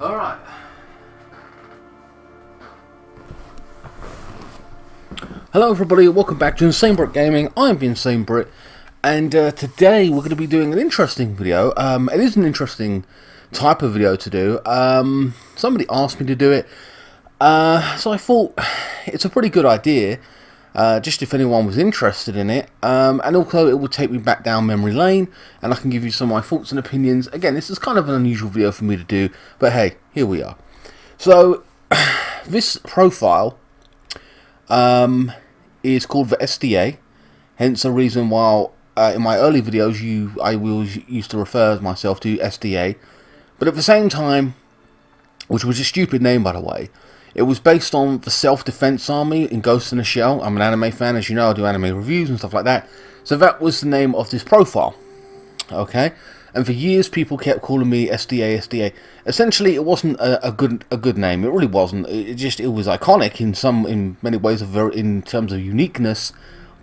Alright. Hello everybody, welcome back to INSANEBRIT Gaming. I'm the INSANEBRIT, and today we're going to be doing an interesting video. It is an interesting type of video to do. Somebody asked me to do it, so I thought it's a pretty good idea, just if anyone was interested in it, and also it will take me back down memory lane, and I can give you some of my thoughts and opinions. Again, this is kind of an unusual video for me to do, but hey, here we are. So, this profile is called the SDA, hence the reason why in my early videos I used to refer myself to SDA, but at the same time, which was a stupid name by the way, it was based on the Self-Defense Army in Ghost in the Shell. I'm an anime fan, as you know. I do anime reviews and stuff like that, so that was the name of this profile. Okay, and for years people kept calling me SDA, SDA. Essentially, it wasn't a good name. It really wasn't. It was iconic in many ways, in terms of uniqueness,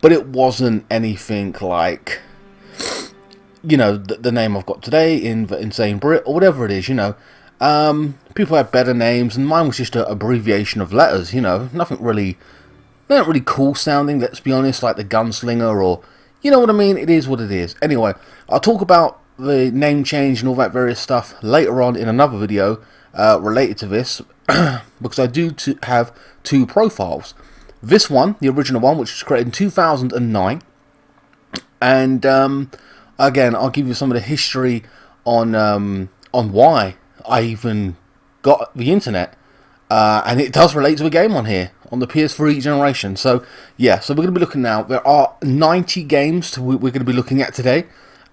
but it wasn't anything like, you know, the name I've got today in the INSANEBRIT or whatever it is. You know, people had better names, and mine was just an abbreviation of letters. You know, nothing really cool sounding. Let's be honest, like the Gunslinger, or you know what I mean. It is what it is. Anyway, I'll talk about the name change and all that various stuff later on in another video related to this, because I do have two profiles. This one, the original one, which was created in 2009, and again, I'll give you some of the history on why I even got the internet, and it does relate to a game on here, on the PS3 generation. So yeah, so we're going to be looking now. There are 90 games we're going to be looking at today.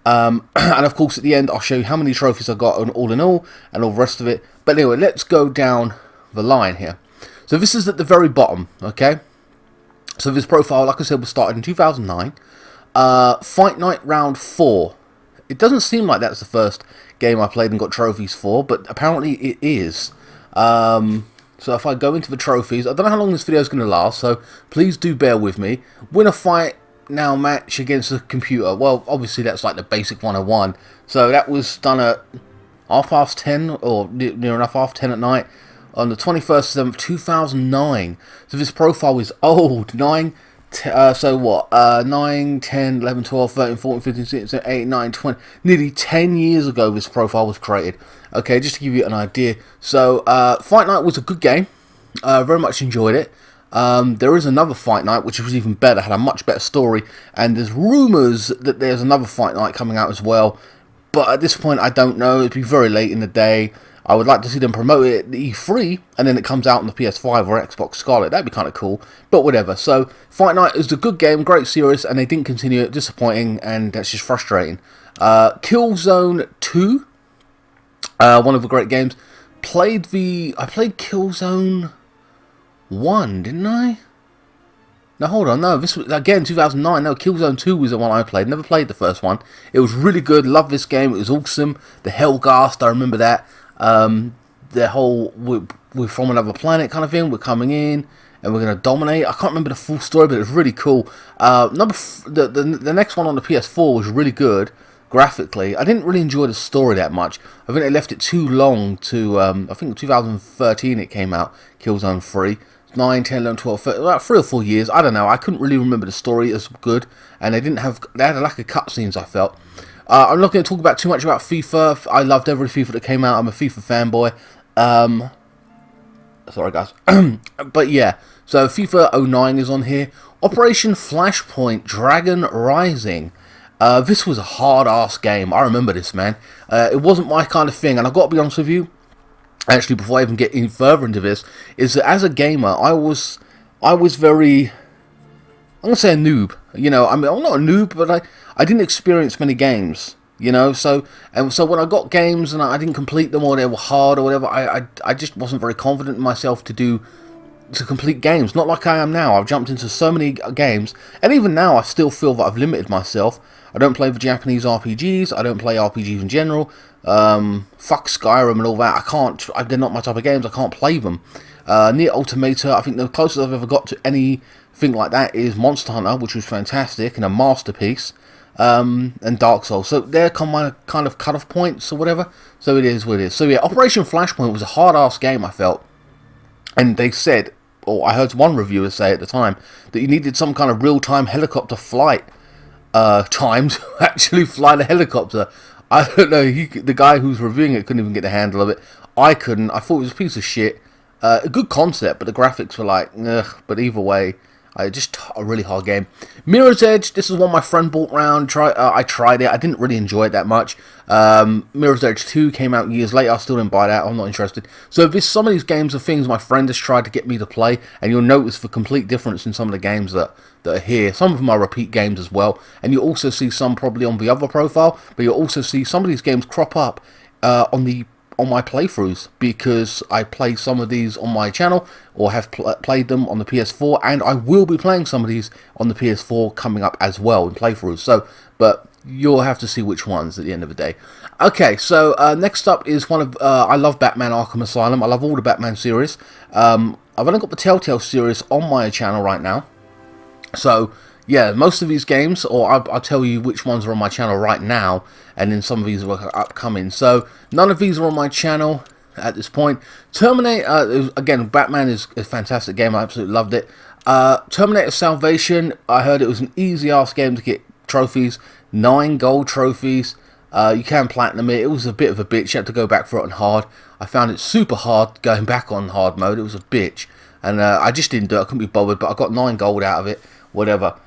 And of course at the end I'll show you how many trophies I got all in all and all the rest of it. But anyway, let's go down the line here. So this is at the very bottom, okay? So this profile, like I said, was started in 2009. Fight Night Round 4. It doesn't seem like that's the first game I played and got trophies for, but apparently it is. So if I go into the trophies, I don't know how long this video is going to last, so please do bear with me. Win a fight now match against the computer. Well, obviously that's like the basic 101. So that was done at 10:30, or near enough 10:30 at night, on the 21st of 2009. So this profile is old. 9, 10, 11, 12, 13, 14, 15, 16, 17, 18, 19, 20. Nearly 10 years ago this profile was created. Okay, just to give you an idea. So Fight Night was a good game. Very much enjoyed it. There is another Fight Night which was even better, had a much better story, and there's rumours that there's another Fight Night coming out as well, but at this point I don't know. It'd be very late in the day. I would like to see them promote it at the E3 and then it comes out on the PS5 or Xbox Scarlet. That'd be kind of cool, but whatever. So Fight Night is a good game, great series, and they didn't continue it. Disappointing, and that's just frustrating. Killzone 2, one of the great games. I played Killzone 1, didn't I? No, hold on, no, this was, again, 2009, no, Killzone 2 was the one I played, never played the first one. It was really good, loved this game, it was awesome. The Hellgast, I remember that. The whole, we're from another planet kind of thing, we're coming in, and we're going to dominate. I can't remember the full story, but it was really cool. The next one on the PS4 was really good, graphically. I didn't really enjoy the story that much. I think they left it too long to, I think 2013 it came out, Killzone 3. 9, 10, 11, 12, 13, about 3 or 4 years, I don't know. I couldn't really remember the story as good, and they had a lack of cutscenes, I felt. I'm not going to talk about too much about FIFA. I loved every FIFA that came out. I'm a FIFA fanboy. Sorry guys. But yeah, so FIFA 09 is on here. Operation Flashpoint Dragon Rising. This was a hard-ass game. I remember this, man. It wasn't my kind of thing, and I've got to be honest with you, actually, before I even get any further into this, is that as a gamer, I was very, I'm going to say a noob. You know, I mean, I'm not a noob, but I didn't experience many games, you know, so when I got games and I didn't complete them, or they were hard or whatever, I just wasn't very confident in myself to complete games. Not like I am now. I've jumped into so many games, and even now I still feel that I've limited myself. I don't play the Japanese RPGs, I don't play RPGs in general. Fuck Skyrim and all that. They're not my type of games, I can't play them. Nier Automata, I think the closest I've ever got to anything like that is Monster Hunter, which was fantastic and a masterpiece. and Dark Souls. So they're kind of cut-off points or whatever. So it is what it is. So yeah, Operation Flashpoint was a hard-ass game, I felt. And they said, or I heard one reviewer say at the time, that you needed some kind of real-time helicopter flight time to actually fly the helicopter. I don't know, the guy who's reviewing it couldn't even get the handle of it. I couldn't. I thought it was a piece of shit. A good concept, but the graphics were like, ugh. But either way, just a really hard game. Mirror's Edge, this is one my friend bought round. I tried it. I didn't really enjoy it that much. Mirror's Edge 2 came out years later. I still didn't buy that. I'm not interested. So some of these games are things my friend has tried to get me to play, and you'll notice the complete difference in some of the games that are here. Some of them are repeat games as well, and you'll also see some probably on the other profile, but you'll also see some of these games crop up on my playthroughs, because I play some of these on my channel, or have played them on the PS4, and I will be playing some of these on the PS4 coming up as well in playthroughs. So, but you'll have to see which ones at the end of the day. Okay, so next up is one of I love Batman Arkham Asylum. I love all the Batman series. I've only got the Telltale series on my channel right now. So yeah, most of these games, or I'll tell you which ones are on my channel right now, and then some of these are upcoming. So none of these are on my channel at this point. Terminator, again, Batman is a fantastic game. I absolutely loved it. Terminator Salvation, I heard it was an easy-ass game to get trophies. 9 gold trophies. You can platinum it. It was a bit of a bitch. You had to go back for it on hard. I found it super hard going back on hard mode. It was a bitch. And I just didn't do it. I couldn't be bothered, but I got 9 gold out of it. Whatever.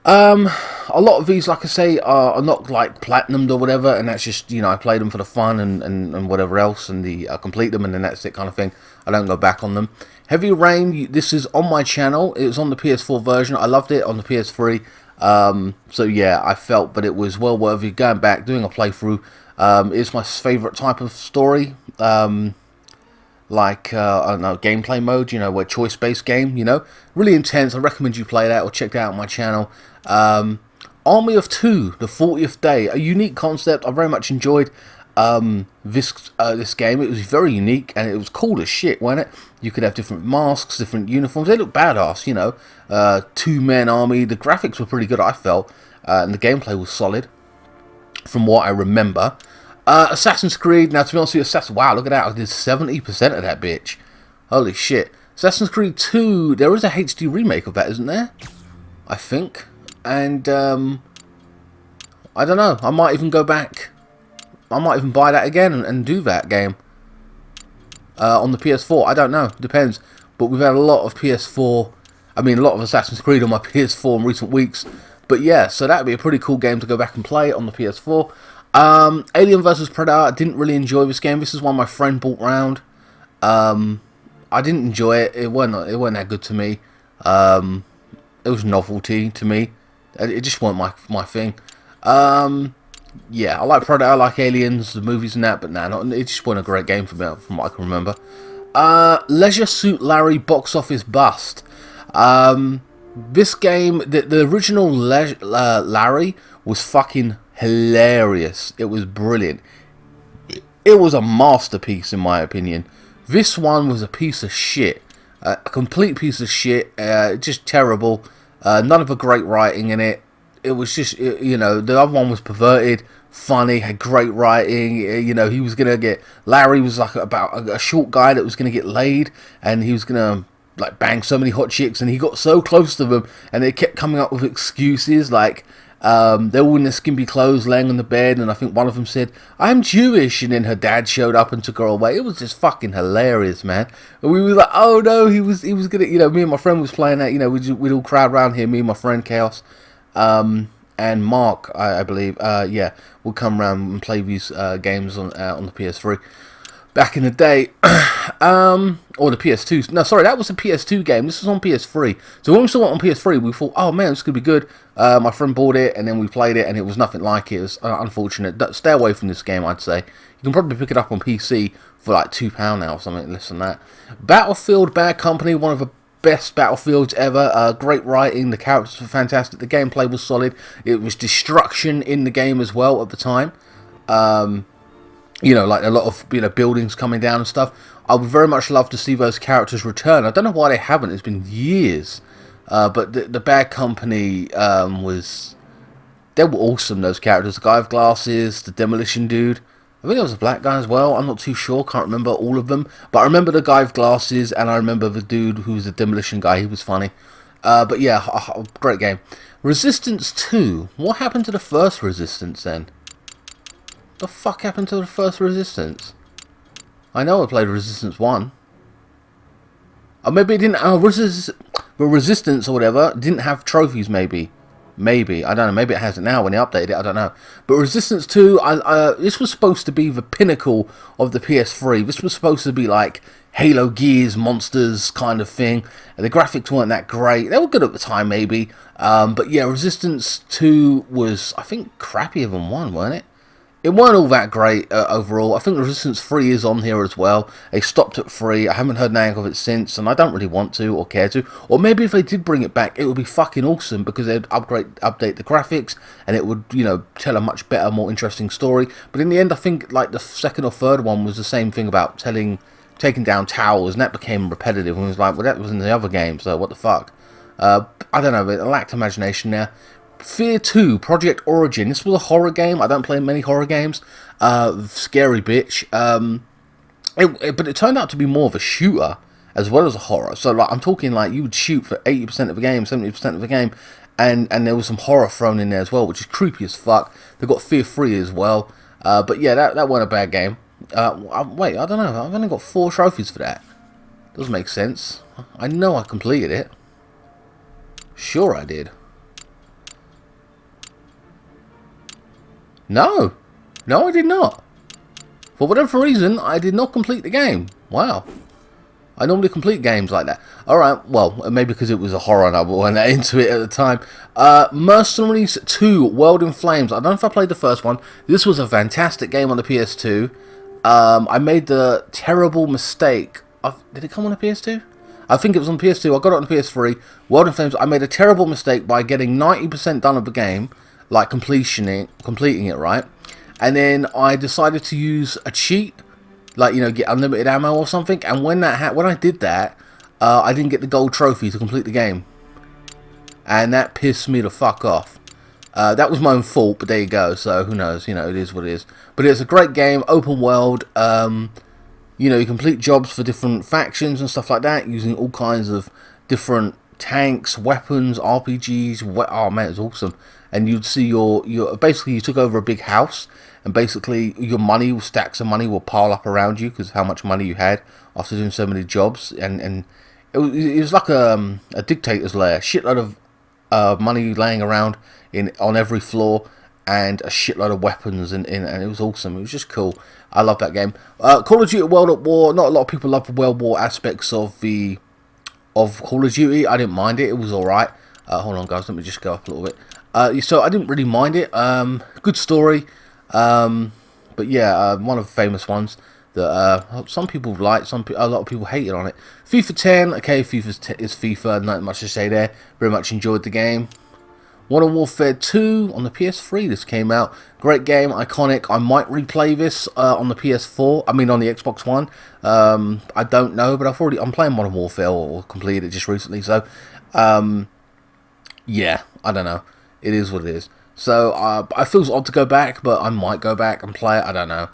A lot of these, like I say, are not like platinumed or whatever, and that's just, you know, I play them for the fun and whatever else, and I complete them, and then that's it kind of thing. I don't go back on them. Heavy Rain, this is on my channel. It was on the PS4 version. I loved it on the PS3. So yeah, I felt, but it was well worthy going back, doing a playthrough. It's my favourite type of story. Like, I don't know, gameplay mode, you know, where choice-based game, you know. Really intense. I recommend you play that or check that out on my channel. Army of Two, the 40th Day, a unique concept. I very much enjoyed this game. It was very unique, and it was cool as shit, wasn't it? You could have different masks, different uniforms. They look badass, you know. 2-man army. The graphics were pretty good, I felt, and the gameplay was solid, from what I remember. Assassin's Creed. Now, to be honest with you, wow, look at that. I did 70% of that bitch. Holy shit. Assassin's Creed 2, there is a HD remake of that, isn't there? I think. And, I don't know. I might even go back. I might even buy that again and do that game. On the PS4. I don't know. Depends. But we've had a lot of PS4. I mean, a lot of Assassin's Creed on my PS4 in recent weeks. But yeah, so that would be a pretty cool game to go back and play on the PS4. Alien vs Predator, I didn't really enjoy this game. This is one my friend bought round. I didn't enjoy it. It wasn't that good to me. It was novelty to me. It just wasn't my thing. Yeah, I like Predator, I like Aliens, the movies and that, but nah, it just wasn't a great game for me, from what I can remember. Leisure Suit Larry box office bust. This game, the original Larry was fucking hilarious. It was brilliant. It was a masterpiece in my opinion. This one was a piece of shit. A complete piece of shit. Just terrible. None of the great writing in it. It was just, you know, the other one was perverted, funny, had great writing. You know, he was going to get, Larry was like about a short guy that was going to get laid, and he was going to like bang so many hot chicks, and he got so close to them, and they kept coming up with excuses like, they were in their skimpy clothes laying on the bed, and I think one of them said, "I'm Jewish," and then her dad showed up and took her away. It was just fucking hilarious, man. And we were like, oh no, he was gonna, you know, me and my friend was playing that, you know, we'd all crowd around here, me and my friend Chaos, and Mark, I believe, yeah, we'll come around and play these games on the PS3. Back in the day, or the PS2. No, sorry, that was a PS2 game. This was on PS3. So when we saw it on PS3, we thought, oh man, this could be good. My friend bought it, and then we played it, and it was nothing like it. It was unfortunate. Stay away from this game, I'd say. You can probably pick it up on PC for like £2 now or something less than that. Battlefield Bad Company, one of the best Battlefields ever. Great writing, the characters were fantastic, the gameplay was solid. It was destruction in the game as well at the time. You know, like a lot of, you know, buildings coming down and stuff. I would very much love to see those characters return. I don't know why they haven't. It's been years. But the Bad Company was they were awesome, those characters. The guy with glasses, the demolition dude. I think there was a black guy as well. I'm not too sure. Can't remember all of them. But I remember the guy with glasses, and I remember the dude who was the demolition guy. He was funny. But yeah, great game. Resistance 2. What happened to the first Resistance then? The fuck happened to the first Resistance? I know I played Resistance 1. Or maybe it didn't. Resistance or whatever didn't have trophies. Maybe I don't know. Maybe it has it now when they updated it. I don't know. But Resistance 2, this was supposed to be the pinnacle of the PS3. This was supposed to be like Halo Gears Monsters kind of thing. And the graphics weren't that great. They were good at the time, maybe. But yeah, Resistance 2 was, I think, crappier than 1, weren't it? It weren't all that great overall. I think Resistance 3 is on here as well. They stopped at 3. I haven't heard anything of it since, and I don't really want to or care to. Or maybe if they did bring it back, it would be fucking awesome because they'd update the graphics, and it would, you know, tell a much better, more interesting story. But in the end, I think like the second or third one was the same thing about taking down towers, and that became repetitive. And it was like, well, that was in the other game, so what the fuck? I don't know, but it lacked imagination there. Fear 2, Project Origin. This was a horror game. I don't play many horror games. Scary bitch. But it turned out to be more of a shooter as well as a horror. So like, I'm talking like you would shoot for 80% of the game, 70% of the game, and there was some horror thrown in there as well, which is creepy as fuck. They've got Fear 3 as well. But yeah, that wasn't a bad game. Wait, I don't know. I've only got 4 trophies for that. Doesn't make sense. I know I completed it. Sure I did. No, I did not. For whatever reason, I did not complete the game. Wow. I normally complete games like that. Alright, well, maybe because it was a horror and I went into it at the time. Mercenaries 2, World in Flames. I don't know if I played the first one. This was a fantastic game on the PS2. I made the terrible mistake. Did it come on the PS2? I think it was on PS2. I got it on the PS3. World in Flames. I made a terrible mistake by getting 90% done of the game. Like completing it, right? And then I decided to use a cheat, like, you know, get unlimited ammo or something. And when I did that, I didn't get the gold trophy to complete the game, and that pissed me the fuck off. That was my own fault, but there you go. So who knows? You know, it is what it is. But it's a great game, open world. You know, you complete jobs for different factions and stuff like that, using all kinds of different tanks, weapons, RPGs. Oh man, it's awesome. And you'd see your basically you took over a big house, and basically your money, stacks of money will pile up around you because of how much money you had after doing so many jobs. And it was like a dictator's lair, shitload of money laying around on every floor, and a shitload of weapons, and it was awesome. It was just cool. I love that game. Call of Duty World at War. Not a lot of people love the World War aspects of Call of Duty. I didn't mind it. It was alright. Hold on, guys. Let me just go up a little bit. So I didn't really mind it. Good story. But yeah, one of the famous ones that some people like, a lot of people hated on it. FIFA 10. Okay, FIFA is FIFA. Not much to say there. Very much enjoyed the game. Modern Warfare 2 on the PS3. This came out. Great game, iconic. I might replay this on the PS4. I mean, on the Xbox One. I don't know, but I'm playing Modern Warfare or completed it just recently. So, yeah, I don't know. It is what it is. So, I feel odd to go back, but I might go back and play it. I don't know.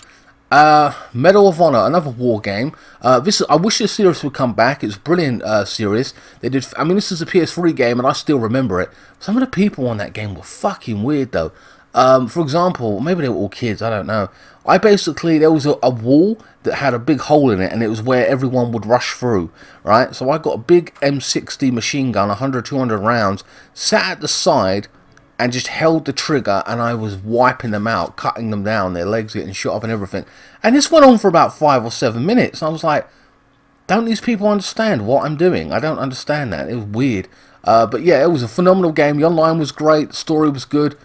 Medal of Honor, another war game. I wish this series would come back. It's a brilliant series. I mean, this is a PS3 game, and I still remember it. Some of the people on that game were fucking weird, though. For example, maybe they were all kids. I don't know. There was a wall that had a big hole in it, and it was where everyone would rush through, right? So I got a big M60 machine gun, 100, 200 rounds, sat at the side, and just held the trigger, and I was wiping them out, cutting them down, their legs getting shot up and everything. And this went on for about 5 or 7 minutes. And I was like, don't these people understand what I'm doing? I don't understand that. It was weird. But yeah, it was a phenomenal game. The online was great. The story was good.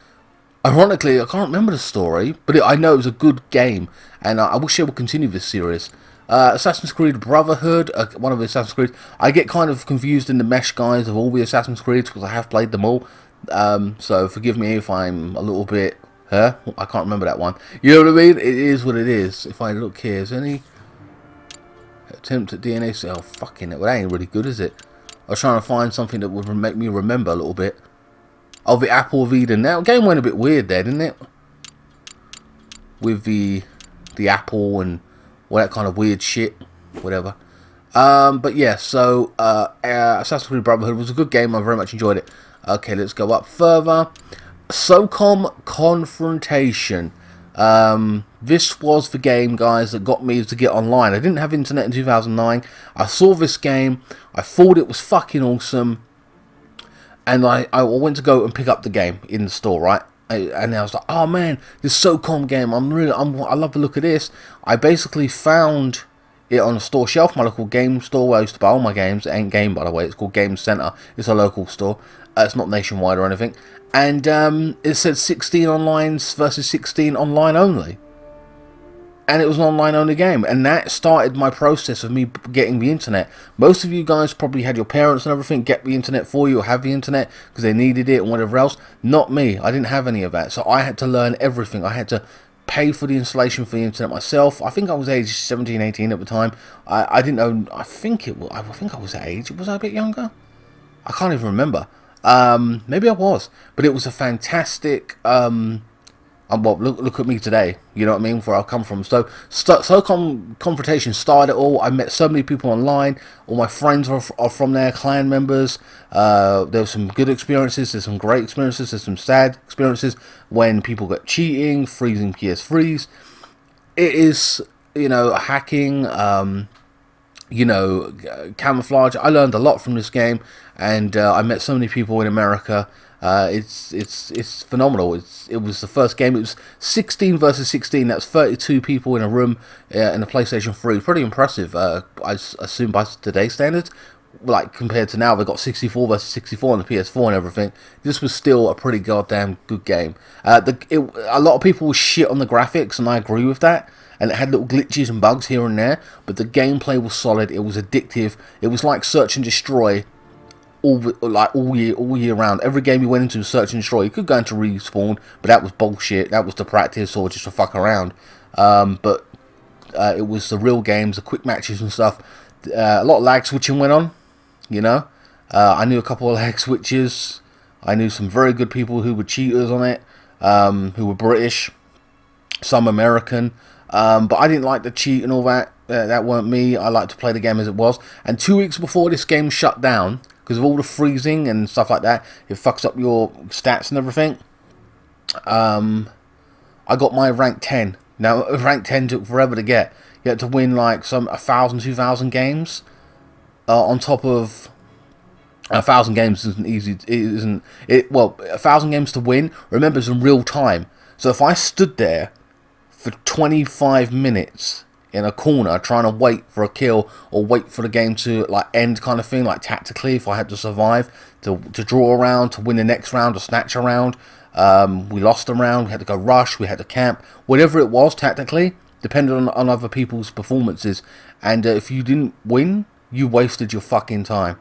Ironically, I can't remember the story, but I know it was a good game. And I wish they would continue this series. Assassin's Creed Brotherhood, one of the Assassin's Creed. I get kind of confused in the mesh guys of all the Assassin's Creeds because I have played them all. So forgive me if I'm a little bit, I can't remember that one. You know what I mean? It is what it is. If I look here, is there any attempt at DNA? Oh, fucking it. Well, that ain't really good, is it? I was trying to find something that would make me remember a little bit. Oh, the Apple of Eden. Now, the game went a bit weird there, didn't it? With the apple and all that kind of weird shit. Whatever. But yeah, so Assassin's Creed Brotherhood was a good game. I very much enjoyed it. Okay, let's go up further. SOCOM Confrontation. This was the game, guys, that got me to get online. I didn't have internet in 2009. I saw this game. I thought it was fucking awesome. And I went to go and pick up the game in the store, right? And I was like, oh man, this SOCOM game, I love the look of this. I basically found it on a store shelf, my local game store where I used to buy all my games. It ain't Game, by the way, it's called Game Center. It's a local store. It's not nationwide or anything. And it said 16 online versus 16 online only. And it was an online only game, and that started my process of me getting the internet. Most of you guys probably had your parents and everything get the internet for you or have the internet because they needed it and whatever else. Not me. I didn't have any of that, so I had to learn everything. I had to pay for the installation for the internet myself. I think I was age 17, 18 at the time. I didn't know. I think I was that age. Was I a bit younger? I can't even remember. Maybe I was, but it was a fantastic. Well, look at me today, you know what I mean, where I've come from. So SOCOM Confrontation started it all. I met so many people online. All my friends are from there, clan members. There were some good experiences, there's some great experiences, there's some sad experiences when people get cheating, freezing PS3s. It is, you know, hacking, you know, camouflage. I learned a lot from this game, and I met so many people in America. It's phenomenal. It was the first game. It was 16 versus 16. That's 32 people in a room in the PlayStation 3. Pretty impressive. I assume by today's standards, like compared to now, they've got 64 versus 64 on the PS4 and everything. This was still a pretty goddamn good game. A lot of people shit on the graphics, and I agree with that. And it had little glitches and bugs here and there, but the gameplay was solid. It was addictive. It was like Search and Destroy. All year round. Every game you went into was Search and Destroy. You could go into Respawn, but that was bullshit. That was to practice or just to fuck around. But it was the real games, the quick matches and stuff. A lot of lag switching went on, you know. I knew a couple of lag switches. I knew some very good people who were cheaters on it, who were British, some American. But I didn't like the cheat and all that. That weren't me. I liked to play the game as it was. And 2 weeks before this game shut down, because of all the freezing and stuff like that, it fucks up your stats and everything. I got my rank 10. Now, rank 10 took forever to get. You had to win like 1,000, 2,000 games. On top of 1,000 games isn't easy. Well, 1,000 games to win. Remember, it's in real time. So if I stood there for 25 minutes in a corner trying to wait for a kill or wait for the game to like end kind of thing, like tactically, if I had to survive, to draw a round, to win the next round, or snatch a round, we lost a round, we had to go rush, we had to camp, whatever it was tactically, depended on other people's performances. And if you didn't win, you wasted your fucking time.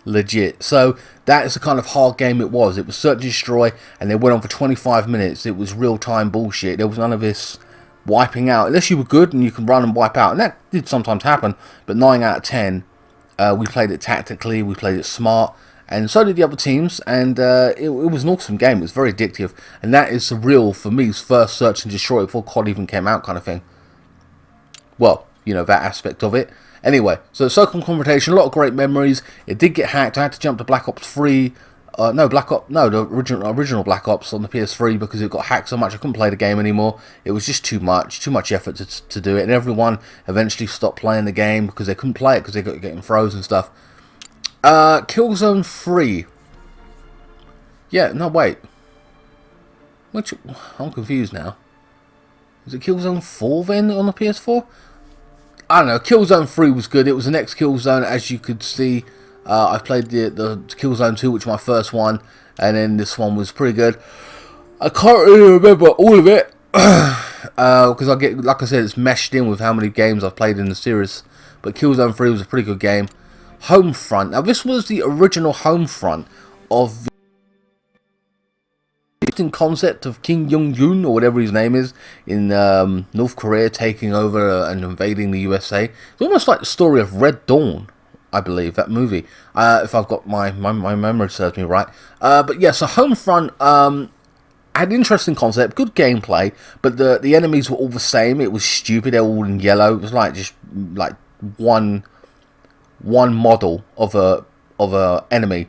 Legit. So that is the kind of hard game it was. It was Search and Destroy, and they went on for 25 minutes. It was real time bullshit. There was none of this wiping out, unless you were good and you can run and wipe out, and that did sometimes happen, but 9 out of 10 we played it tactically, we played it smart, and so did the other teams, and it was an awesome game. It was very addictive, and that is the real, for me, first Search and Destroy before COD even came out kind of thing. Well, you know, that aspect of it. Anyway, so SOCOM Confrontation, a lot of great memories. It did get hacked. I had to jump to Black Ops 3. The original Black Ops on the PS3, because it got hacked so much I couldn't play the game anymore. It was just too much effort to do it, and everyone eventually stopped playing the game because they couldn't play it because they got getting froze and stuff. Killzone 3. Yeah, no, wait. I'm confused now. Is it Killzone 4 then on the PS4? I don't know. Killzone 3 was good. It was the next Killzone, as you could see. I played the Killzone 2, which was my first one, and then this one was pretty good. I can't really remember all of it because like I said, it's meshed in with how many games I've played in the series. But Killzone 3 was a pretty good game. Homefront. Now this was the original Homefront of the concept of Kim Jong-un, or whatever his name is, in North Korea taking over and invading the USA. It's almost like the story of Red Dawn. I believe, that movie, if I've got my memory serves me right. But yeah, so Homefront had an interesting concept, good gameplay, but the enemies were all the same. It was stupid. They were all in yellow. It was like just like one model of a enemy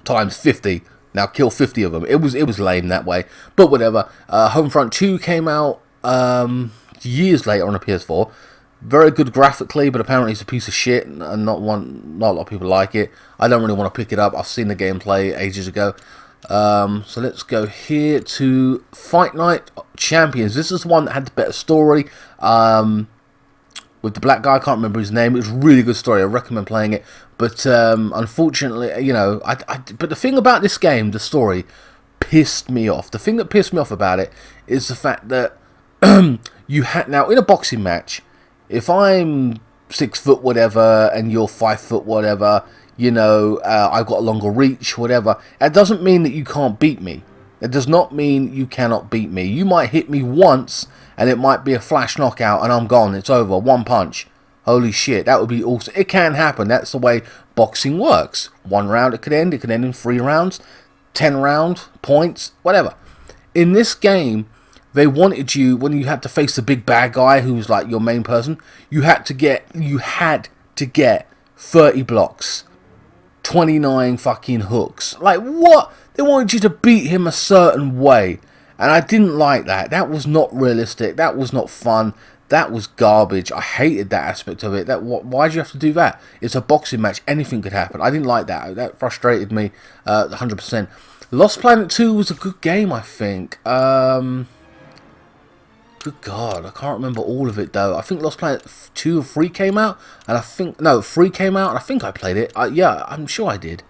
times 50. Now kill 50 of them. It was lame that way, but whatever. Homefront 2 came out years later on a PS4. Very good graphically, but apparently it's a piece of shit, and not a lot of people like it. I don't really want to pick it up. I've seen the gameplay ages ago. So let's go here to Fight Night Champions. This is the one that had the better story. With the black guy, I can't remember his name. It was a really good story. I recommend playing it. But unfortunately, you know, but the thing about this game, the story, pissed me off. The thing that pissed me off about it is the fact that you had, now in a boxing match, if I'm 6 foot whatever and you're 5 foot whatever, you know, I've got a longer reach, whatever, that doesn't mean that you can't beat me. It does not mean you cannot beat me. You might hit me once and it might be a flash knockout and I'm gone. It's over. One punch. Holy shit, that would be awesome. It can happen. That's the way boxing works. 1 round it could end. It could end in 3 rounds, 10 round points, whatever. In this game, they wanted you, when you had to face the big bad guy who was like your main person, you had to get 30 blocks, 29 fucking hooks. Like, what? They wanted you to beat him a certain way. And I didn't like that. That was not realistic. That was not fun. That was garbage. I hated that aspect of it. Why do you have to do that? It's a boxing match. Anything could happen. I didn't like that. That frustrated me 100%. Lost Planet 2 was a good game, I think. Good God, I can't remember all of it though. I think Lost Planet 2 or 3 came out, and I think, no, 3 came out, and I think I played it. Yeah, I'm sure I did.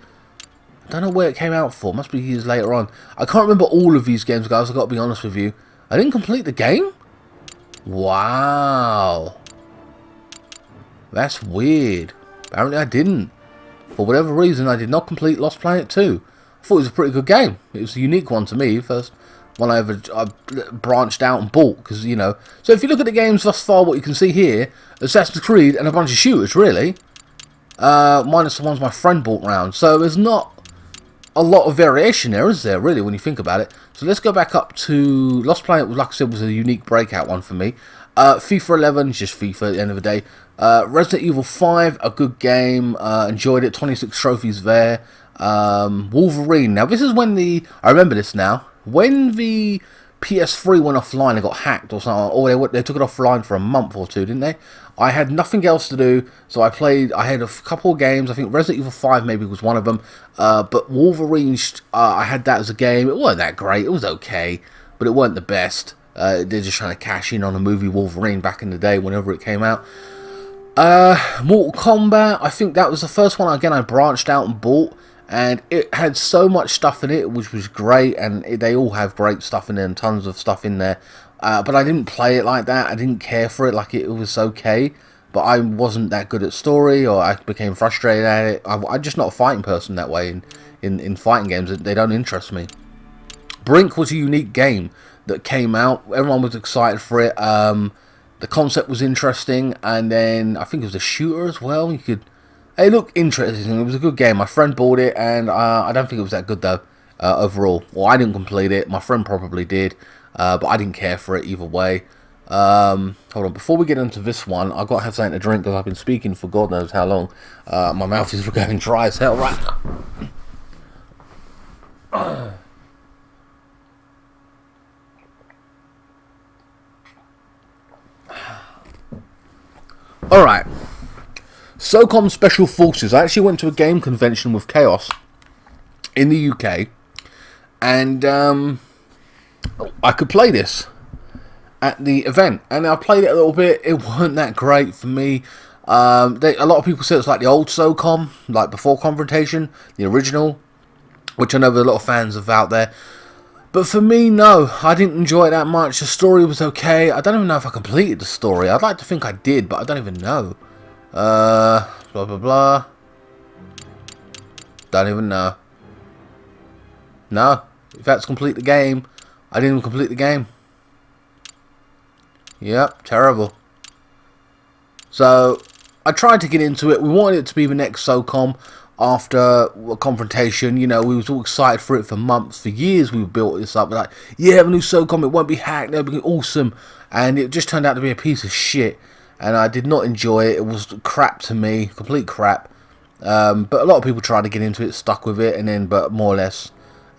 I don't know where it came out for. Must be years later on. I can't remember all of these games, guys. I've got to be honest with you. I didn't complete the game? Wow. That's weird. Apparently I didn't. For whatever reason, I did not complete Lost Planet 2. I thought it was a pretty good game. It was a unique one to me. First one I branched out and bought, because, you know. So if you look at the games thus far, what you can see here, Assassin's Creed and a bunch of shooters, really. Minus the ones my friend bought round. So there's not a lot of variation there, is there, really, when you think about it. So let's go back up to Lost Planet, like I said, was a unique breakout one for me. FIFA 11, just FIFA at the end of the day. Resident Evil 5, a good game. Enjoyed it, 26 trophies there. Wolverine. Now, this is when I remember this now. When the PS3 went offline, it got hacked or something, or they took it offline for a month or two, didn't they? I had nothing else to do, so I had a couple of games. I think Resident Evil 5 maybe was one of them, but Wolverine, I had that as a game. It wasn't that great, it was okay, but it wasn't the best. They're just trying to cash in on the movie Wolverine back in the day, whenever it came out. Mortal Kombat, I think that was the first one, again, I branched out and bought. And it had so much stuff in it, which was great, and they all have great stuff in there and tons of stuff in there. But I didn't play it like that. I didn't care for it. Like, it was okay, but I wasn't that good at story, or I became frustrated at it. I'm just not a fighting person that way in fighting games. They don't interest me. Brink was a unique game that came out. Everyone was excited for it. The concept was interesting, and then I think it was a shooter as well. You could... It looked interesting. It was a good game. My friend bought it, and I don't think it was that good, though, overall. Well, I didn't complete it. My friend probably did, but I didn't care for it either way. Hold on. Before we get into this one, I've got to have something to drink, because I've been speaking for God knows how long. My mouth is going dry as hell right now. Alright. SOCOM Special Forces. I actually went to a game convention with Chaos in the UK, and I could play this at the event, and I played it a little bit. It wasn't that great for me. A lot of people said it's like the old SOCOM, like before Confrontation, the original, which I know there's a lot of fans of out there. But for me, no, I didn't enjoy it that much. The story was okay. I don't even know if I completed the story. I'd like to think I did, but I don't even know. Blah blah blah. Don't even know. No, if that's complete the game, I didn't even complete the game. Yep, terrible. So I tried to get into it. We wanted it to be the next SOCOM after a confrontation. You know, we was all excited for it for months, for years. We built this up. We're like, yeah, the new SOCOM, it won't be hacked. It'll be awesome. And it just turned out to be a piece of shit. And I did not enjoy it. It was crap to me, complete crap. But a lot of people tried to get into it, stuck with it, and then, but more or less,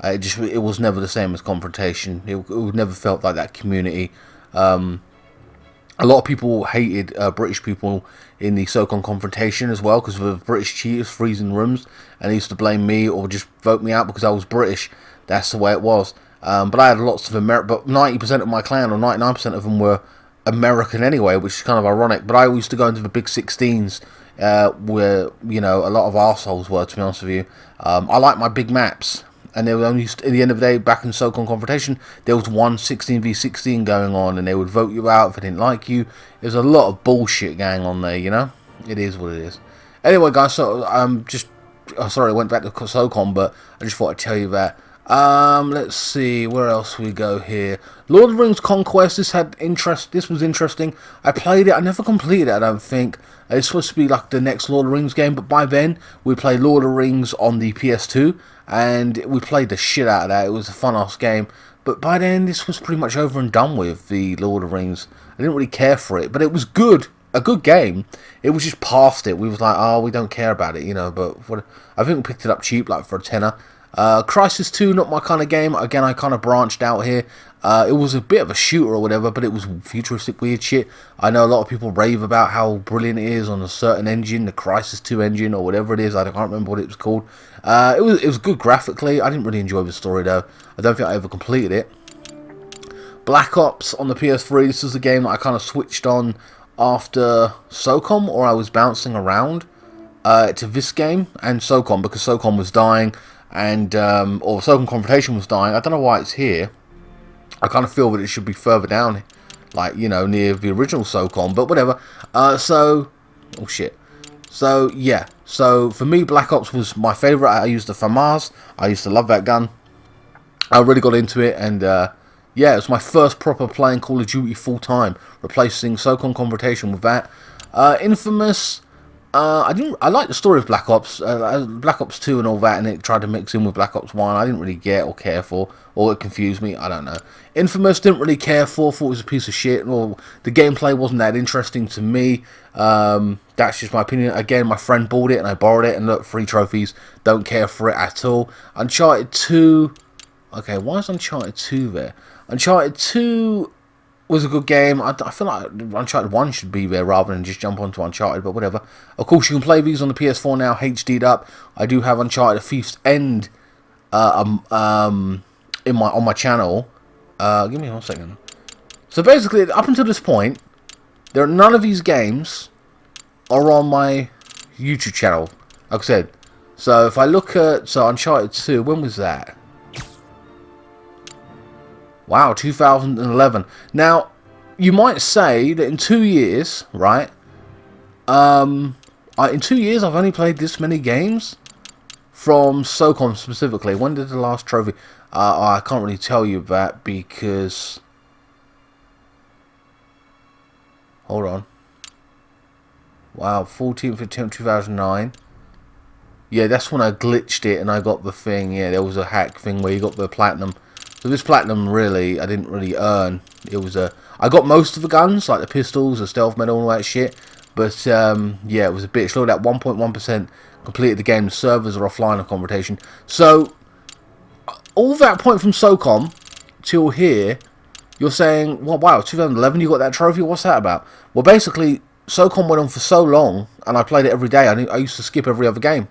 it was never the same as confrontation. It never felt like that community. A lot of people hated British people in the SOCOM confrontation as well, because of the British cheaters freezing rooms, and they used to blame me or just vote me out because I was British. That's the way it was. But I had lots of but 90% of my clan, or 99% of them, were American anyway, which is kind of ironic. But I used to go into the big 16s, where, you know, a lot of arseholes were, to be honest with you. I like my big maps, and they were only, at the end of the day, back in SOCOM confrontation, there was one 16v16 going on, and they would vote you out if they didn't like you. There's a lot of bullshit going on there, you know. It is what it is. Anyway, guys, so sorry, I went back to SOCOM, but I just thought I'd tell you that. Let's see where else we go here. Lord of the Rings Conquest. This was interesting. I played it. I never completed it, I don't think. It's supposed to be like the next Lord of the Rings game, but by then we played Lord of the Rings on the PS2, and we played the shit out of that. It was a fun-ass game, but by then this was pretty much over and done with, the Lord of the Rings. I didn't really care for it, but it was good. A good game. It was just past it. We was like, oh, we don't care about it, you know. But I think we picked it up cheap, like for a tenner. Crisis 2, not my kind of game. Again, I kind of branched out here. It was a bit of a shooter or whatever, but it was futuristic weird shit. I know a lot of people rave about how brilliant it is on a certain engine, the Crisis 2 engine or whatever it is. I can't remember what it was called. It was good graphically. I didn't really enjoy the story though. I don't think I ever completed it. Black Ops on the PS3. This is a game that I kind of switched on after SOCOM, or I was bouncing around to this game and SOCOM, because SOCOM was dying, and or SOCOM confrontation was dying. I don't know why it's here. I kind of feel that it should be further down, like, you know, near the original SOCOM, but whatever. Oh shit. So yeah, so for me, Black Ops was my favorite. I used the FAMAS. I used to love that gun. I really got into it, and yeah, it was my first proper playing Call of Duty full time, replacing SOCOM confrontation with that. Infamous. I like the story of Black Ops, Black Ops 2 and all that, and it tried to mix in with Black Ops 1. I didn't really get or care for, or it confused me, I don't know. Infamous, didn't really care for, thought it was a piece of shit, or the gameplay wasn't that interesting to me. That's just my opinion. Again, my friend bought it and I borrowed it, and look, free trophies, don't care for it at all. Uncharted 2, okay, why is Uncharted 2 there? Uncharted 2 was a good game. I feel like Uncharted 1 should be there rather than just jump onto Uncharted, but whatever. Of course, you can play these on the PS4 now, HD'd up. I do have Uncharted Thief's End on my channel. Give me 1 second. So basically, up until this point, none of these games are on my YouTube channel, like I said. So if I look at Uncharted 2, when was that? Wow, 2011. Now, you might say that in 2 years, right? In 2 years, I've only played this many games from SOCOM specifically. When did the last trophy? I can't really tell you that because. Hold on. Wow, 14th of 2009. Yeah, that's when I glitched it and I got the thing. Yeah, there was a hack thing where you got the platinum. So this platinum, really, I didn't really earn. It was I got most of the guns, like the pistols, the stealth medal, and all that shit. But yeah, it was a bit slow. That 1.1% completed the game. The servers are offline on confrontation. So all that point from SOCOM till here, you're saying, well, wow, 2011, you got that trophy. What's that about? Well, basically, SOCOM went on for so long, and I played it every day. I used to skip every other game.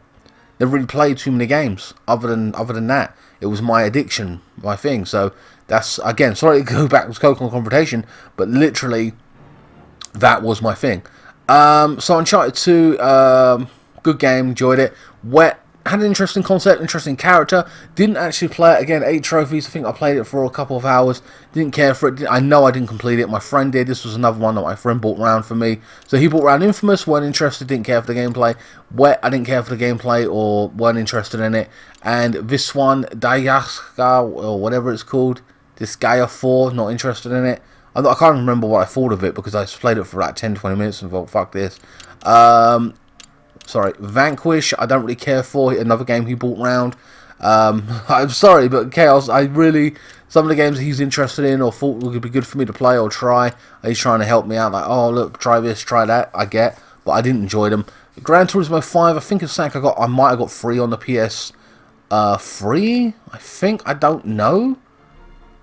Never really played too many games other than that. It was my addiction, my thing. So that's, again, sorry to go back to SOCOM confrontation, but literally that was my thing. So Uncharted 2, good game, enjoyed it. Wet, had an interesting concept, interesting character. Didn't actually play it. Again, 8 trophies. I think I played it for a couple of hours. Didn't care for it. I know I didn't complete it. My friend did. This was another one that my friend bought around for me. So he bought around Infamous. Weren't interested. Didn't care for the gameplay. Wet, I didn't care for the gameplay or weren't interested in it. And this one, Dayaska or whatever it's called, this Gaia 4, not interested in it. I can't remember what I thought of it because I played it for like 10-20 minutes and thought, fuck this. Sorry, Vanquish, I don't really care for. Another game he brought round. I'm sorry, but Chaos, some of the games he's interested in or thought would be good for me to play or try, he's trying to help me out, like, oh, look, try this, try that, I get, but I didn't enjoy them. Gran Turismo 5, I think it's something I might have got free on the PS, free, I think, I don't know.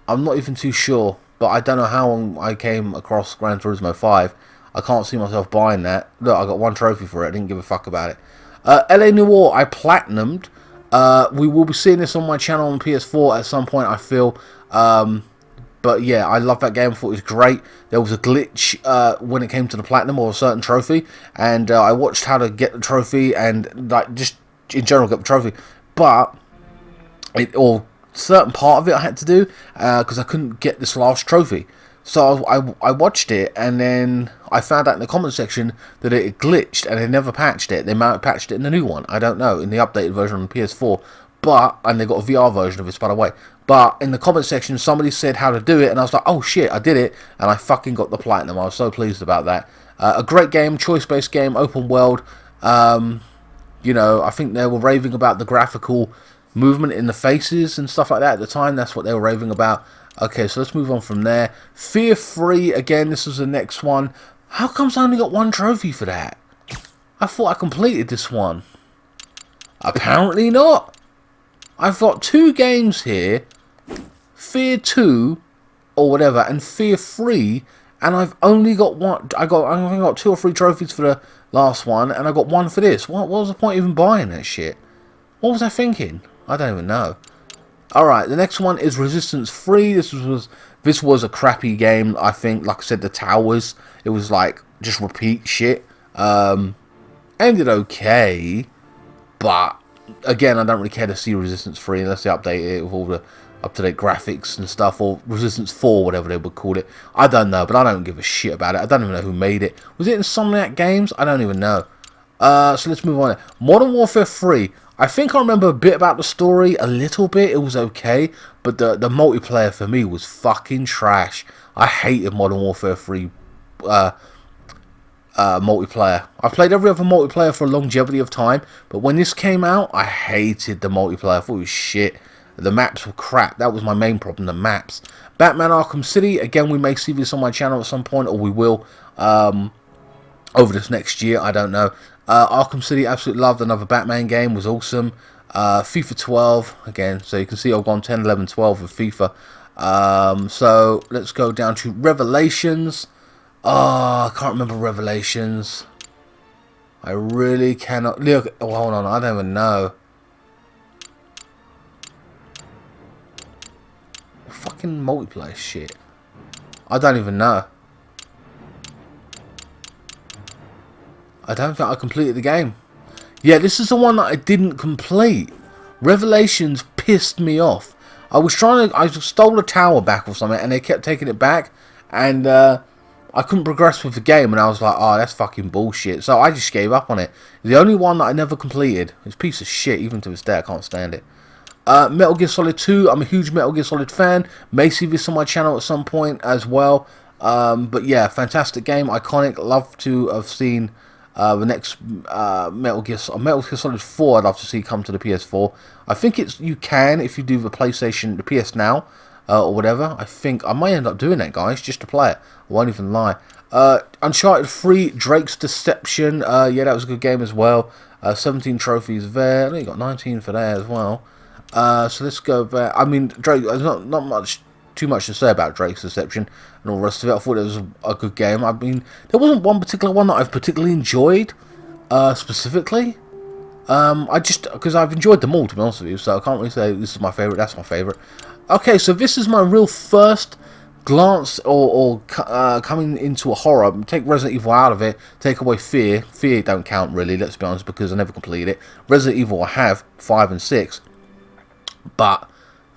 I'm not even too sure, but I don't know how I came across Gran Turismo 5. I can't see myself buying that. Look, I got 1 trophy for it. I didn't give a fuck about it. LA Noire, I platinumed. We will be seeing this on my channel on PS4 at some point, I feel. But yeah, I love that game. I thought it was great. There was a glitch when it came to the platinum or a certain trophy, and I watched how to get the trophy and like just in general get the trophy. But certain part of it I had to do because I couldn't get this last trophy. So I watched it, and then I found out in the comment section that it glitched and they never patched it. They might have patched it in the new one, I don't know, in the updated version on PS4. And they got a VR version of this, by the way. But in the comment section, somebody said how to do it, and I was like, oh shit, I did it, and I fucking got the platinum. I was so pleased about that. A great game, choice-based game, open world. You know, I think they were raving about the graphical movement in the faces and stuff like that at the time. That's what they were raving about. Okay, so let's move on from there. Fear Free, again, this was the next one. How comes I only got 1 trophy for that? I thought I completed this one. Apparently not. I've got 2 games here. Fear 2, or whatever, and Fear 3, and I've only got 1. I only got 2 or 3 trophies for the last one, and I got 1 for this. What was the point of even buying that shit? What was I thinking? I don't even know. Alright, the next one is Resistance 3. This was a crappy game, I think. Like I said, the towers, it was like just repeat shit. Ended okay, but again, I don't really care to see Resistance 3 unless they update it with all the up-to-date graphics and stuff, or Resistance 4, whatever they would call it. I don't know, but I don't give a shit about it. I don't even know who made it. Was it Insomniac Games? I don't even know. So let's move on. Modern Warfare 3. I think I remember a bit about the story, a little bit. It was okay, but the multiplayer for me was fucking trash. I hated Modern Warfare 3 multiplayer. I played every other multiplayer for a longevity of time, but when this came out, I hated the multiplayer. I thought it was shit. The maps were crap. That was my main problem, the maps. Batman Arkham City. Again, we may see this on my channel at some point, or we will over this next year. I don't know. Arkham City, absolutely loved. Another Batman game, was awesome. FIFA 12, again, so you can see I've gone 10, 11, 12 with FIFA. So let's go down to Revelations. Oh, I can't remember Revelations. I really cannot. Look, oh, hold on, I don't even know. Fucking multiplayer shit. I don't even know. I don't think I completed the game. Yeah, this is the one that I didn't complete. Revelations pissed me off. I stole a tower back or something, and they kept taking it back, and I couldn't progress with the game, and I was like, oh, that's fucking bullshit. So I just gave up on it. The only one that I never completed. It's a piece of shit, even to this day, I can't stand it. Metal Gear Solid 2, I'm a huge Metal Gear Solid fan. May see this on my channel at some point as well. But yeah, fantastic game, iconic. Love to have seen the next Metal Gear Solid 4. I'd love to see come to the PS4. I think you can if you do the PlayStation, the PS Now, or whatever. I think I might end up doing that, guys, just to play it. I won't even lie. Uncharted 3, Drake's Deception. Yeah, that was a good game as well. 17 trophies there. I think you got 19 for that as well. So let's go back. I mean, Drake. There's not too much to say about Drake's Deception and all the rest of it. I thought it was a good game. I mean, there wasn't one particular one that I've particularly enjoyed, specifically. Because I've enjoyed them all, to be honest with you. So I can't really say this is my favorite. That's my favorite. Okay, so this is my real first glance or coming into a horror. Take Resident Evil out of it, take away Fear. Fear don't count really, let's be honest, because I never completed it. Resident Evil I have 5 and 6, but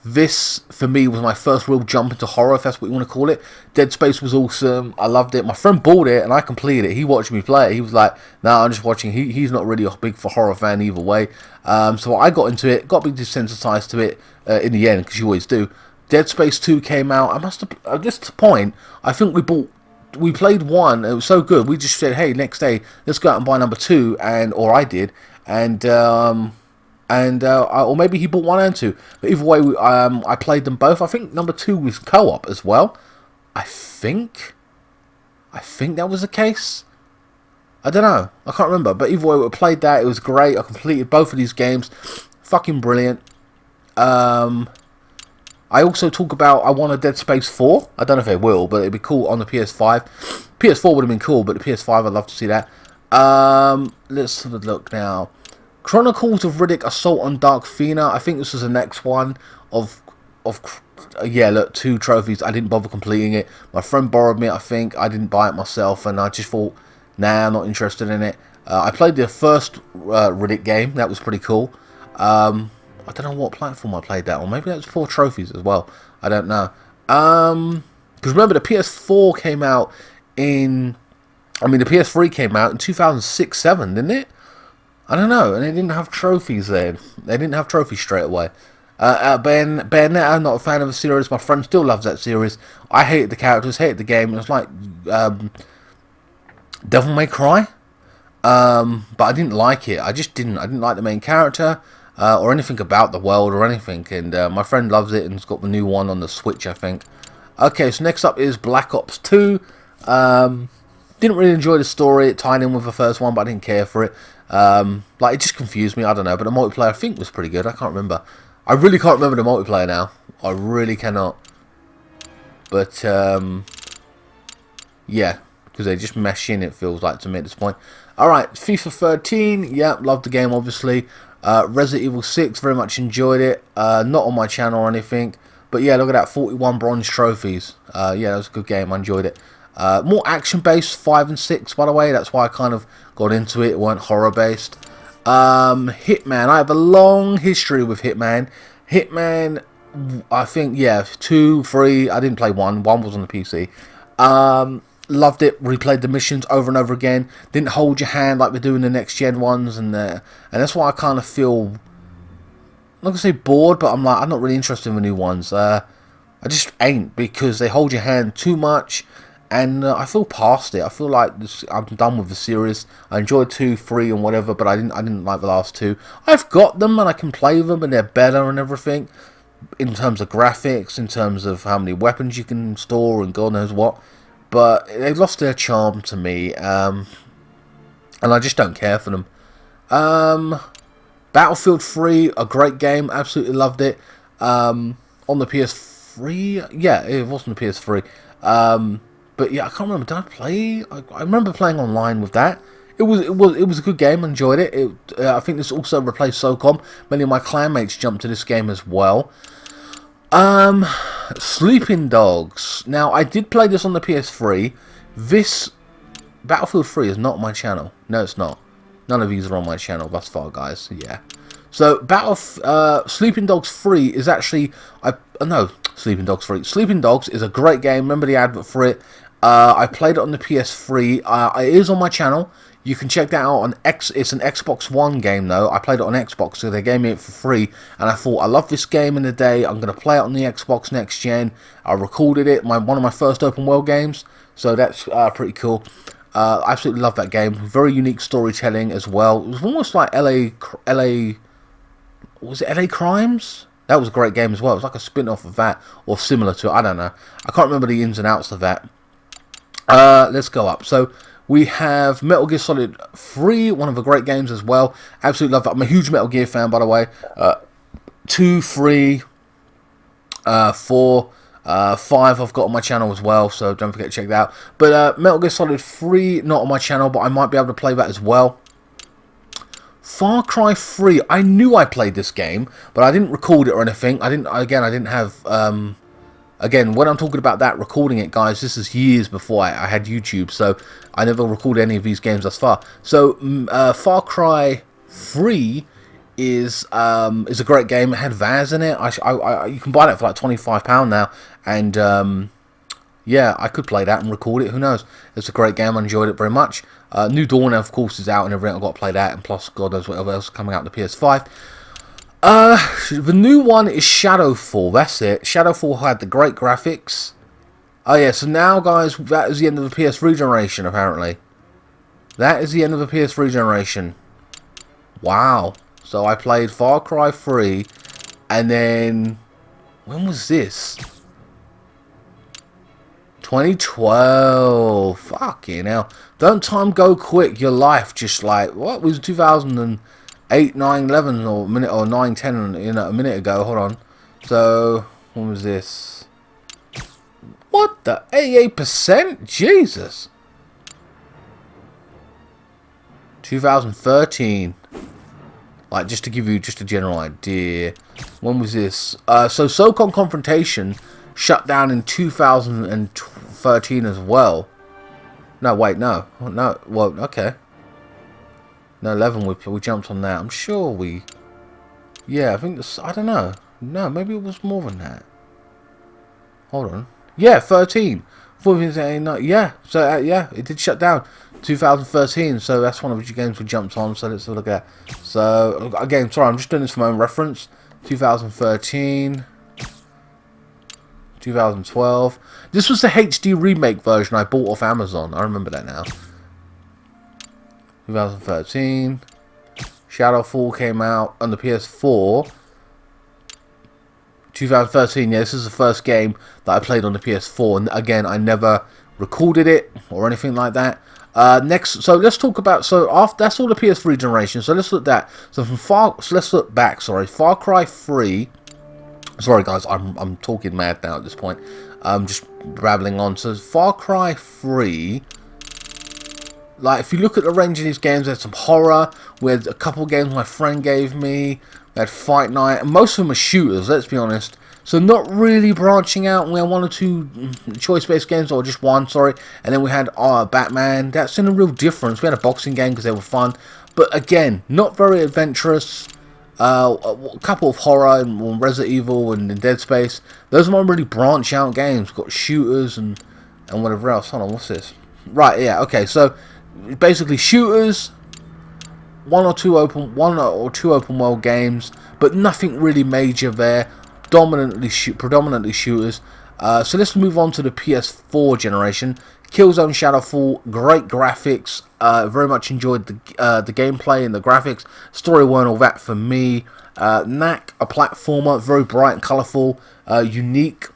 this for me was my first real jump into horror, if that's what you want to call it. Dead Space was awesome. I loved it. My friend bought it and I completed it. He watched me play it. He was like, "No, I'm just watching." He's not really a big for horror fan either way. So I got into it, got a bit desensitized to it in the end, because you always do. Dead Space 2 came out. I must have, at this point, I think we played 1. It was so good. We just said, hey, next day, let's go out and buy number 2, or I did, or maybe he bought 1 and 2. But either way, I played them both. I think number 2 was co-op as well. I think that was the case. I don't know. I can't remember. But either way, we played that. It was great. I completed both of these games. Fucking brilliant. I also talk about I want a Dead Space 4. I don't know if it will, but it'd be cool on the PS5. PS4 would have been cool, but the PS5, I'd love to see that. Let's have a look now. Chronicles of Riddick: Assault on Dark Fina. I think this was the next one of yeah, look, 2 trophies. I didn't bother completing it. My friend borrowed me, I think. I didn't buy it myself, and I just thought, nah, I'm not interested in it. I played the first Riddick game. That was pretty cool. I don't know what platform I played that on. Maybe that was 4 trophies as well. I don't know. Because remember, the PS4 came out the PS3 came out in 2006-07, didn't it? I don't know. And they didn't have trophies then. They didn't have trophies straight away. Bayonetta, I'm not a fan of the series. My friend still loves that series. I hated the characters, hated the game. It was like Devil May Cry. But I didn't like it. I didn't like the main character. Or anything about the world or anything, and my friend loves it and has got the new one on the Switch, I think. Okay, so next up is Black Ops 2. Didn't really enjoy the story. It tied in with the first one, but I didn't care for it. Like, it just confused me, I don't know, but the multiplayer I think was pretty good. I can't remember. I really can't remember the multiplayer now. I really cannot. But, yeah, because they just mesh in, it feels like to me at this point. Alright, FIFA 13, yeah, loved the game, obviously. Resident Evil 6, very much enjoyed it. Not on my channel or anything, but yeah, look at that, 41 bronze trophies. Yeah, that was a good game, I enjoyed it. More action based, 5 and 6, by the way, that's why I kind of got into it. It weren't horror based. Hitman, I have a long history with Hitman. Hitman, I think, yeah, 2, 3, I didn't play 1 was on the PC. Loved it, replayed the missions over and over again. Didn't hold your hand like we do in the next gen ones, and that's why I kind of feel, I'm not gonna say bored, but I'm not really interested in the new ones. I just ain't, because they hold your hand too much, and I feel past it. I feel like I'm done with the series. I enjoyed 2, 3, and whatever, but I didn't like the last 2. I've got them and I can play them, and they're better and everything, in terms of graphics, in terms of how many weapons you can store, and God knows what. But they lost their charm to me, and I just don't care for them. Battlefield 3, a great game, absolutely loved it. On the PS3, yeah, it was on the PS3. But yeah, I can't remember. Did I play? I remember playing online with that. It was a good game. I enjoyed it. I think this also replaced SOCOM. Many of my clanmates jumped to this game as well. Sleeping Dogs. Now, I did play this on the PS3. This Battlefield 3 is not on my channel. No, it's not. None of these are on my channel thus far, guys. Yeah. So, Sleeping Dogs 3 is actually... no, Sleeping Dogs 3. Sleeping Dogs is a great game. Remember the advert for it. I played it on the PS3. It is on my channel. You can check that out on It's an Xbox One game, though. I played it on Xbox, so they gave me it for free. And I thought, I love this game in the day. I'm going to play it on the Xbox next gen. I recorded it. One of my first open world games. So that's pretty cool. I absolutely love that game. Very unique storytelling as well. It was almost like was it LA Crimes? That was a great game as well. It was like a spin-off of that, or similar to it. I don't know. I can't remember the ins and outs of that. Let's go up. So we have Metal Gear Solid 3, one of the great games as well. Absolutely love that. I'm a huge Metal Gear fan, by the way. 2, 3, 4, 5 I've got on my channel as well, so don't forget to check that out. But Metal Gear Solid 3, not on my channel, but I might be able to play that as well. Far Cry 3, I knew I played this game, but I didn't record it or anything. I didn't have... Again, when I'm talking about that, recording it, guys, this is years before I had YouTube, so I never recorded any of these games thus far. So, Far Cry 3 is a great game. It had Vaz in it. You can buy that for like £25 now, and yeah, I could play that and record it. Who knows? It's a great game. I enjoyed it very much. New Dawn, of course, is out and everything. I've got to play that, and plus, God knows whatever else is coming out on the PS5. The new one is Shadowfall. That's it. Shadowfall had the great graphics. Oh yeah, so now guys, that is the end of the PS3 generation apparently. That is the end of the PS3 generation. Wow. So I played Far Cry 3 and then when was this? 2012. Fucking hell. Don't time go quick. Your life just like what was 2008, 9, 11 or a minute or 9, 10 a minute ago. Hold on. So when was this? What the 88%? Jesus. 2013. Like just to give you just a general idea. When was this? So SOCOM Confrontation shut down in 2013 as well. No, wait, no. No, well, okay. No, 11 we jumped on that. I'm sure we... Yeah, I think this... I don't know. No, maybe it was more than that. Hold on. Yeah, 13. 14, yeah, so yeah, it did shut down. 2013, so that's one of the games we jumped on, so let's have a look at that. So, again, sorry, I'm just doing this for my own reference. 2013... 2012. This was the HD remake version I bought off Amazon. I remember that now. 2013. Shadowfall came out on the PS4. 2013. Yeah, this is the first game that I played on the PS4. And again, I never recorded it or anything like that. Next, so let's talk about. So after that's all the PS3 generation. So let's look at that. So let's look back. Sorry, Far Cry 3. Sorry guys, I'm talking mad now at this point. I'm just babbling on. So Far Cry 3, like if you look at the range of these games, there's some horror. We had a couple of games my friend gave me. We had Fight Night, and most of them are shooters, let's be honest. So not really branching out. We had one or two choice-based games, or just one, sorry. And then we had Batman. That's in a real difference. We had a boxing game because they were fun. But again, not very adventurous. A couple of horror and Resident Evil and Dead Space. Those are not really branch out games. Got shooters and whatever else. Hold on, what's this? Right, yeah, okay. So basically shooters, one or two open world games, but nothing really major there. Predominantly shooters. So let's move on to the PS4 generation. Killzone Shadowfall, great graphics. Very much enjoyed the gameplay and the graphics. Story weren't all that for me. Knack, a platformer, very bright and colourful, unique.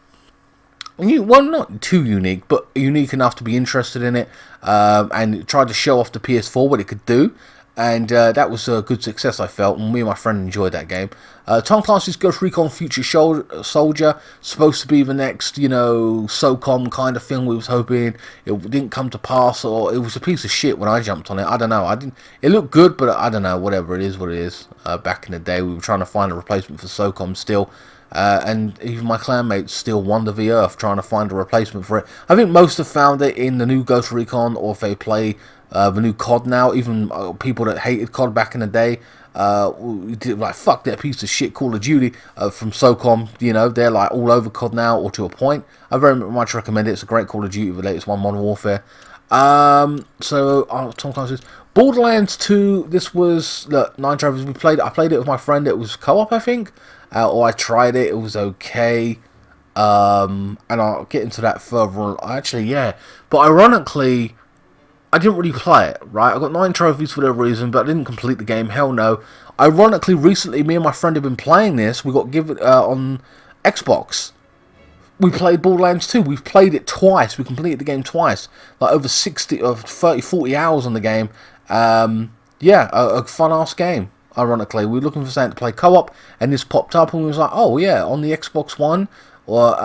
Well, not too unique, but unique enough to be interested in it. And it tried to show off the PS4 what it could do. And that was a good success, I felt, and me and my friend enjoyed that game. Tom Clancy's Ghost Recon Future Soldier, supposed to be the next, you know, SOCOM kind of thing we was hoping. It didn't come to pass, or it was a piece of shit when I jumped on it. I don't know. It looked good, but I don't know. Whatever, it is what it is. Back in the day, we were trying to find a replacement for SOCOM still. And even my clanmates still wander the earth trying to find a replacement for it. I think most have found it in the new Ghost Recon, or if they play the new COD now. Even people that hated COD back in the day, like fuck that piece of shit Call of Duty from SOCOM. You know, they're like all over COD now, or to a point. I very much recommend it. It's a great Call of Duty, the latest one, Modern Warfare. So Tom Clancy's Borderlands 2. This was look, 9 trophies. I played it with my friend. It was co-op, I think. Or I tried it, it was okay, and I'll get into that further on. Actually, yeah, but ironically, I didn't really play it, right? I got 9 trophies for that reason, but I didn't complete the game, hell no. Ironically, recently, me and my friend have been playing this. We got given on Xbox. We played Borderlands 2, we've played it twice, we completed the game twice, like over 60 or 30, 40 hours on the game. Yeah, a fun-ass game. Ironically, we were looking for something to play co-op, and this popped up, and we was like, "Oh yeah, on the Xbox One or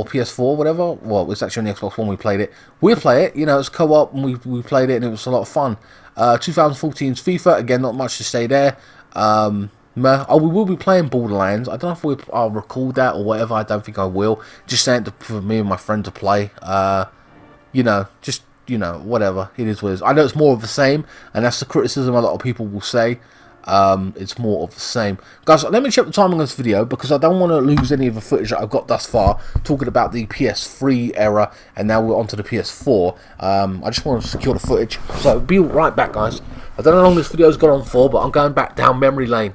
PS4, whatever." Well, it was actually on the Xbox One we played it. We'll play it, you know, it's co-op, and we played it, and it was a lot of fun. 2014's FIFA, again, not much to say there. We will be playing Borderlands. I don't know if I'll record that or whatever. I don't think I will. Just saying for me and my friend to play. You know, just whatever. It is what it is. I know it's more of the same, and that's the criticism a lot of people will say. It's more of the same. Guys, let me check the timing of this video because I don't want to lose any of the footage that I've got thus far talking about the PS3 era, and now we're onto the PS4. I just want to secure the footage, so be right back, guys. I don't know how long this video's gone on for, but I'm going back down memory lane.